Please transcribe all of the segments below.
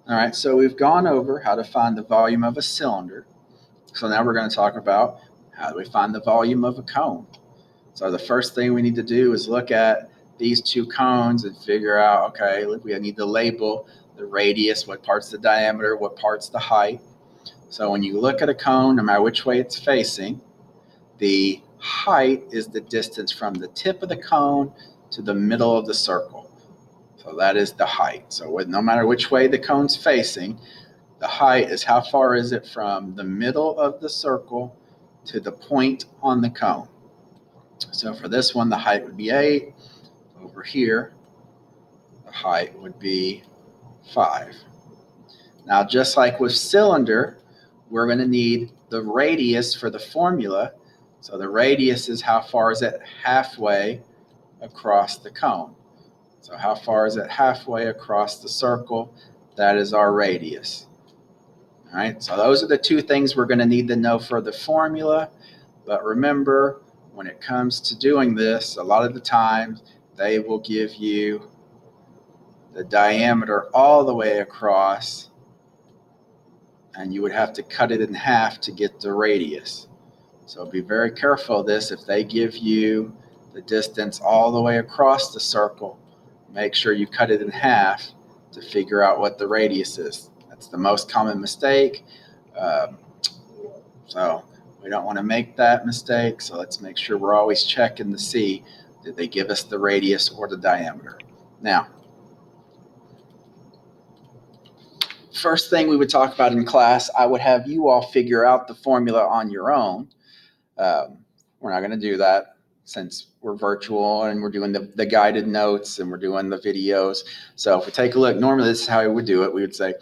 All right, so we've gone over how to find the volume of a cylinder. So now we're going to talk about how do we find the volume of a cone. So the first thing we need to do is look at these two cones and figure out, okay, look, we need to label the radius, what part's the diameter, what part's the height. So when you look at a cone, no matter which way it's facing, the height is the distance from the tip of the cone to the middle of the circle. So that is the height. So no matter which way the cone's facing, the height is how far is it from the middle of the circle to the point on the cone. So for this one, the height would be 8. Over here, the height would be 5. Now, just like with cylinder, we're going to need the radius for the formula. So the radius is how far is it halfway across the cone. So how far is it halfway across the circle? That is our radius. All right, so those are the two things we're going to need to know for the formula. But remember, when it comes to doing this, a lot of the times they will give you the diameter all the way across, and you would have to cut it in half to get the radius. So be very careful of this. If they give you the distance all the way across the circle, make sure you cut it in half to figure out what the radius is. That's the most common mistake. So we don't want to make that mistake. So let's make sure we're always checking to see, did they give us the radius or the diameter? Now, first thing we would talk about in class, I would have you all figure out the formula on your own. We're not going to do that since we're virtual and we're doing the guided notes and we're doing the videos. So if we take a look, normally this is how we would do it. We would say,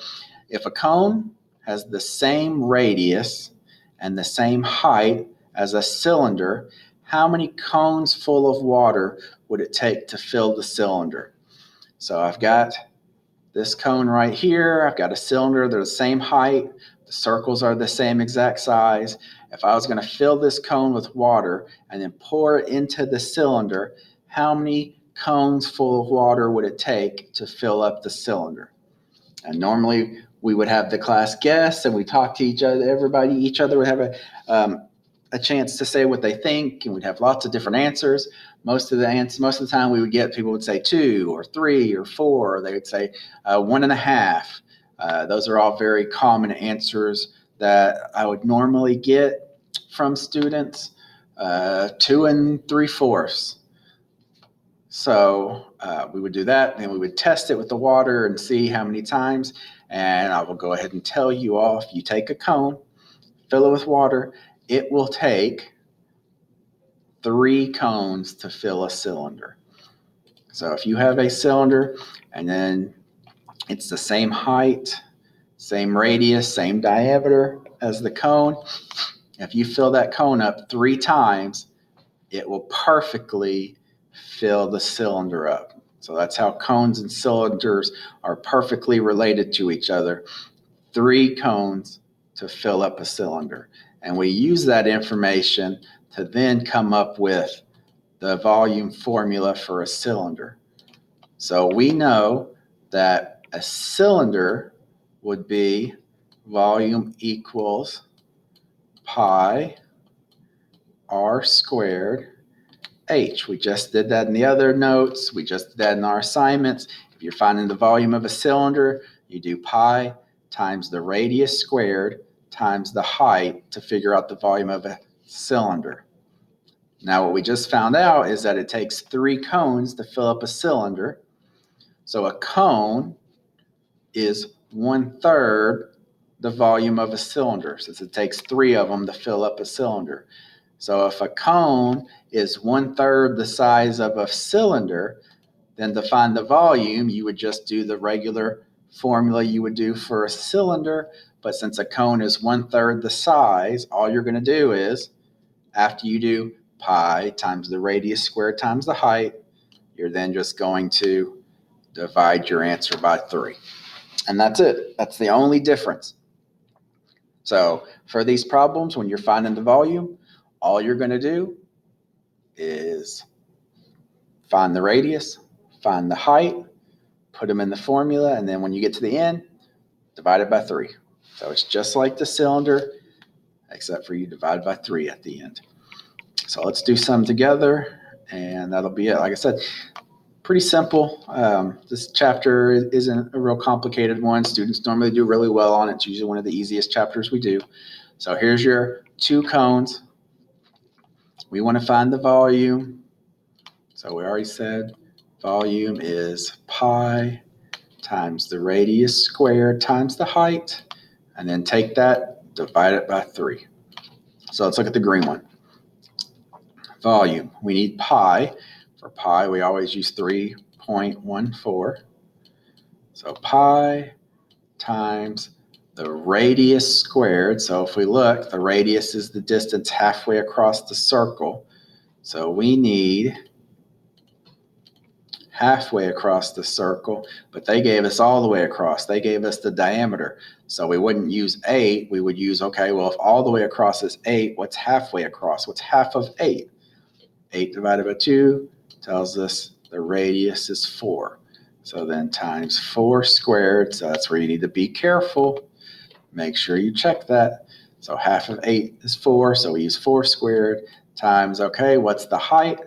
if a cone has the same radius and the same height as a cylinder, how many cones full of water would it take to fill the cylinder? So I've got this cone right here. I've got a cylinder. They're the same height. The circles are the same exact size. If I was going to fill this cone with water and then pour it into the cylinder, how many cones full of water would it take to fill up the cylinder? And normally we would have the class guess and we talk to each other. Each other would have a chance to say what they think, and we'd have lots of different answers. Most of the time we would get people would say 2 or 3 or 4. Or they would say 1.5. Those are all very common answers that I would normally get from students. 2 3/4. So we would do that, and we would test it with the water and see how many times. And I will go ahead and tell you all, if you take a cone, fill it with water, it will take 3 cones to fill a cylinder. So if you have a cylinder and then it's the same height, same radius, same diameter as the cone, if you fill that cone up 3 times, it will perfectly fill the cylinder up. So that's how cones and cylinders are perfectly related to each other. 3 cones to fill up a cylinder. And we use that information to then come up with the volume formula for a cylinder. So we know that a cylinder would be volume equals pi r squared h. We just did that in the other notes. We just did that in our assignments. If you're finding the volume of a cylinder, you do pi times the radius squared times the height to figure out the volume of a cylinder. Now, what we just found out is that it takes 3 cones to fill up a cylinder. So a cone is 1/3 the volume of a cylinder, since it takes 3 of them to fill up a cylinder. So if a cone is 1/3 the size of a cylinder, then to find the volume, you would just do the regular formula you would do for a cylinder. But since a cone is 1/3 the size, all you're going to do is, after you do pi times the radius squared times the height, you're then just going to divide your answer by 3. And that's it. That's the only difference. So for these problems, when you're finding the volume, all you're going to do is find the radius, find the height, put them in the formula, and then when you get to the end, divided by 3. So it's just like the cylinder, except for you divide by 3 at the end. So let's do some together, and that'll be it. Like I said, pretty simple. This chapter isn't a real complicated one. Students normally do really well on it. It's usually one of the easiest chapters we do. So here's your 2 cones. We want to find the volume. So we already said volume is pi times the radius squared times the height, and then take that, divide it by 3. So let's look at the green one. Volume, we need pi. For pi, we always use 3.14. So pi times the radius squared. So if we look, the radius is the distance halfway across the circle. So we need halfway across the circle, but they gave us all the way across. They gave us the diameter. So we wouldn't use 8. We would use, okay, well, if all the way across is 8, what's halfway across? What's half of 8? 8 divided by 2 tells us the radius is 4. So then times 4 squared, so that's where you need to be careful. Make sure you check that. So half of 8 is 4, so we use 4 squared times, okay, what's the height?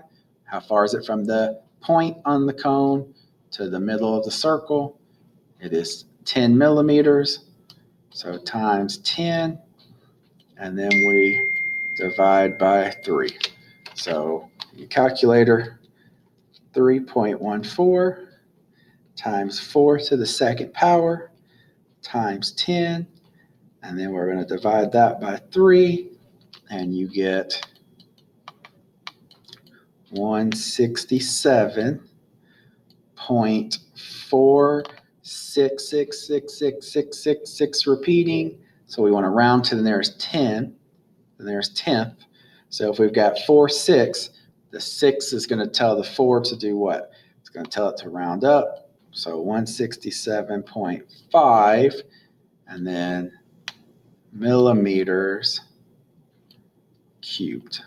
How far is it from the point on the cone to the middle of the circle? It is 10 millimeters. So times 10, and then we divide by 3. So your calculator, 3.14 times 4 to the second power times 10, and then we're going to divide that by 3, and you get 167.46666666 repeating. So we want to round to the nearest 10, the nearest tenth. So if we've got 4, 6, the 6 is going to tell the 4 to do what? It's going to tell it to round up. So 167.5, and then millimeters cubed.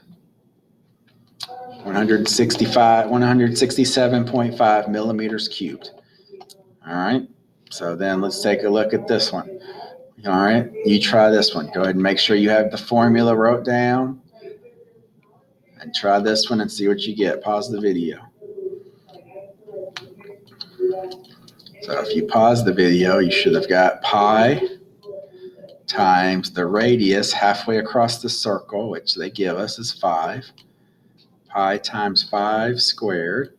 167.5 millimeters cubed. All right. So then let's take a look at this one. All right. You try this one. Go ahead and make sure you have the formula wrote down. And try this one and see what you get. Pause the video. So if you pause the video, you should have got pi times the radius halfway across the circle, which they give us is 5. Pi times 5 squared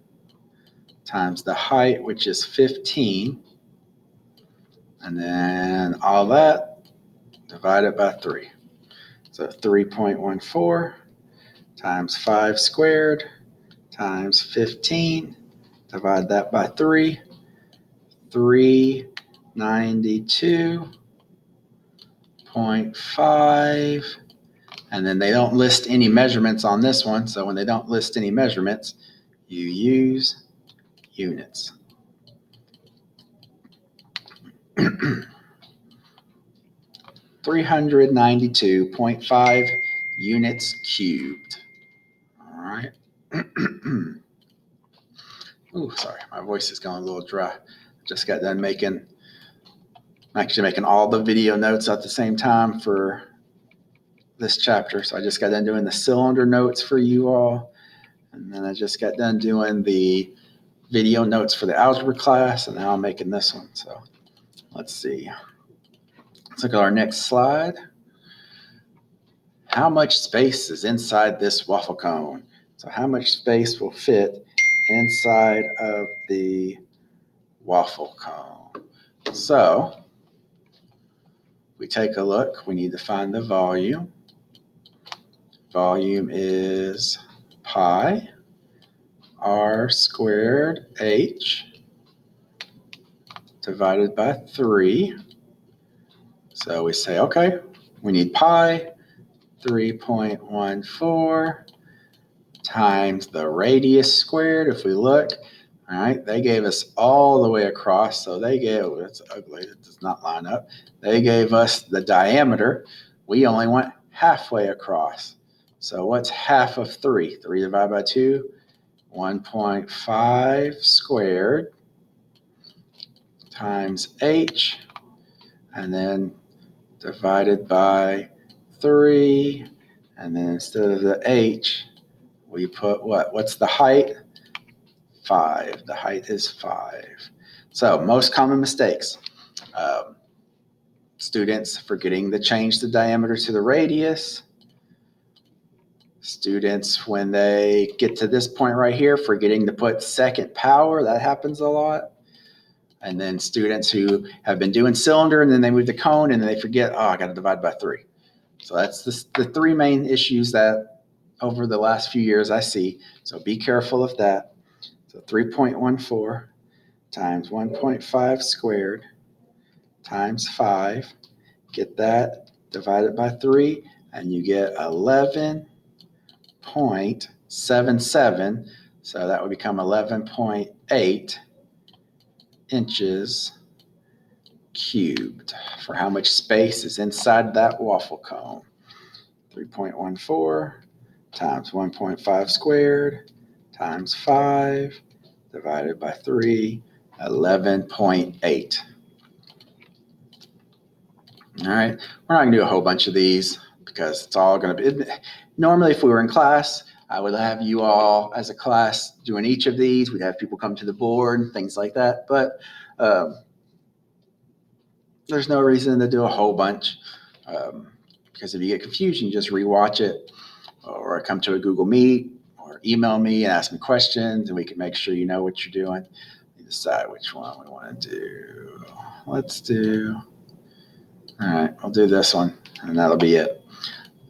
times the height, which is 15. And then all that divided by 3. So 3.14 times 5 squared times 15. Divide that by 3. 392.5. And then they don't list any measurements on this one. So when they don't list any measurements, you use units. 392.5 units cubed. All right. Ooh, sorry, my voice is going a little dry. Just got done making all the video notes at the same time for this chapter. So I just got done doing the cylinder notes for you all. And then I just got done doing the video notes for the algebra class. And now I'm making this one. So let's see. Let's look at our next slide. How much space is inside this waffle cone? So how much space will fit inside of the waffle cone? So we take a look. We need to find the volume. Volume is pi r squared h divided by 3. So we say, okay, we need pi, 3.14 times the radius squared. If we look, all right, they gave us all the way across. So they gave, that's ugly, it does not line up. They gave us the diameter. We only went halfway across. So what's half of 3? 3 divided by 2, 1.5 squared times h. and then divided by 3. And then instead of the h, we put what? What's the height? 5. The height is 5. So most common mistakes. Students forgetting to change the diameter to the radius. Students, when they get to this point right here, forgetting to put second power. That happens a lot. And then students who have been doing cylinder and then they move to cone and then they forget, oh, I got to divide by 3. So that's the 3 main issues that over the last few years I see. So be careful of that. So 3.14 times 1.5 squared times 5. Get that, divide it by 3, and you get 11.77. So that would become 11.8 inches cubed for how much space is inside that waffle cone. 3.14 times 1.5 squared times 5 divided by 3, 11.8. All right, we're not going to do a whole bunch of these because it's all going to be, normally if we were in class, I would have you all as a class doing each of these. We'd have people come to the board and things like that. But there's no reason to do a whole bunch because if you get confused, you can just rewatch it or come to a Google Meet or email me and ask me questions and we can make sure you know what you're doing. You decide which one we want to do. Let's do, all right, I'll do this one and that'll be it.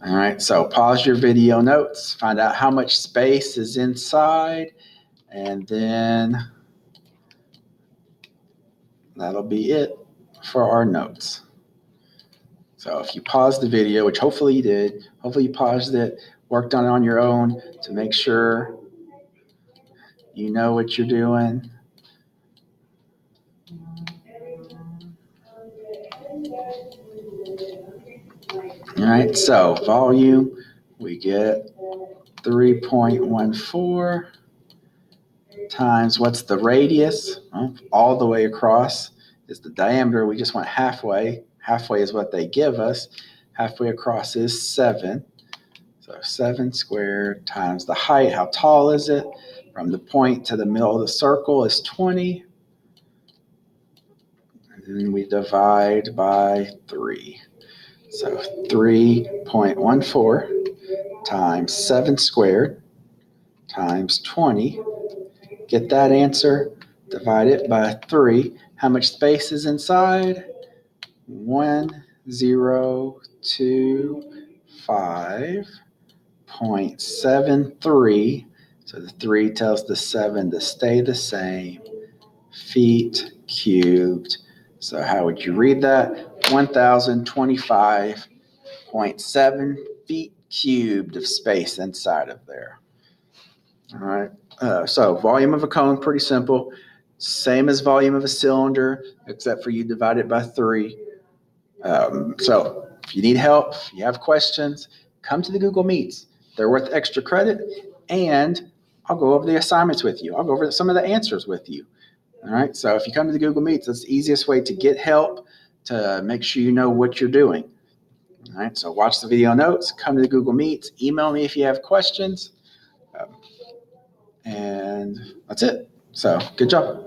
All right, so pause your video notes, find out how much space is inside, and then that'll be it for our notes. So if you paused the video, which hopefully you did, hopefully you paused it, worked on it on your own to make sure you know what you're doing. All right, so volume, we get 3.14 times what's the radius? Well, all the way across is the diameter. We just went halfway. Halfway is what they give us. Halfway across is 7. So 7 squared times the height. How tall is it? From the point to the middle of the circle is 20. And then we divide by 3. So 3.14 times 7 squared times 20. Get that answer, divide it by 3. How much space is inside? 1025.73. So the 3 tells the 7 to stay the same. Feet cubed. So how would you read that? 1025.7 feet cubed of space inside of there. All right. So volume of a cone, pretty simple. Same as volume of a cylinder, except for you divide it by 3. So if you need help, if you have questions, come to the Google Meets. They're worth extra credit, and I'll go over the assignments with you. I'll go over some of the answers with you. All right. So if you come to the Google Meets, that's the easiest way to get help to make sure you know what you're doing. All right. So watch the video notes, come to the Google Meets, email me if you have questions. And that's it. So good job.